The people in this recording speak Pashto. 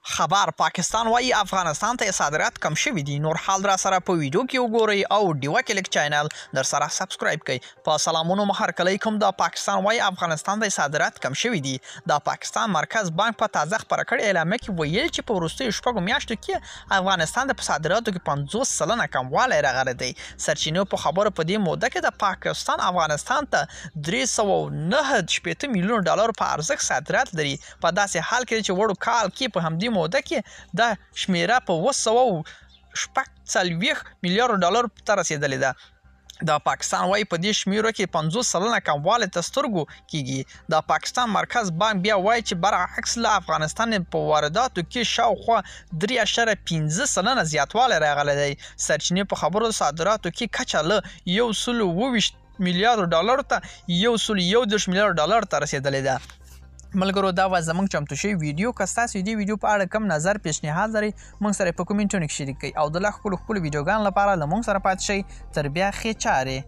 خبر پاکستان وايي افغانستان ته صادرات کم شوي دي. نور حال را سره په ویډیو کې وګورئ او ډیوا کلیک چینل در سره سبسکرایب کړئ. په سلامونو مهر کلی کوم د پاکستان وايي افغانستان ته صادرات کم شوي دي. د پاکستان مرکز بانک په تازه خبره کړې اعلامیه کې ویل چې په وروستیو شپږو میاشتو کې افغانستان د صادراتو کې 50% کموالی راغلی دی. سرچینو په خبرو په دې موده کې د پاکستان افغانستان ته 309 میلیون ډالر په ارزښت صادرات لري. په داسې حال کې چې وړو کال کې په همدې موده کې د شمیره په 240 میلیارډ ډالر ته رسیدلې ده. د پاکستان وايي په دې شمیرو کې 50% کموالی ته سترګو کیږي. د پاکستان مرکز بانک بیا وايي چې برعکس له افغانستان په وارداتو کې شاوخوا 3.5% زیاتوالی راغلی دی. سرچینې په خبرو صادراتو کې کچه له 120 میلیارډ ډالر ته 111 میلیارډ ډالر ته رسیدلې ده. ملګرو دا و زموږ چمتو شوی ویډیو که ستاسو دې ویډیو په اړه کم نظر پیشنهاد لرئ موږ سره په کومنټونو کې شریک کړئ او د لا ښکلو ویډیوګانو لپاره له موږ سره پاتې شئ. تر بیا ښې چارې.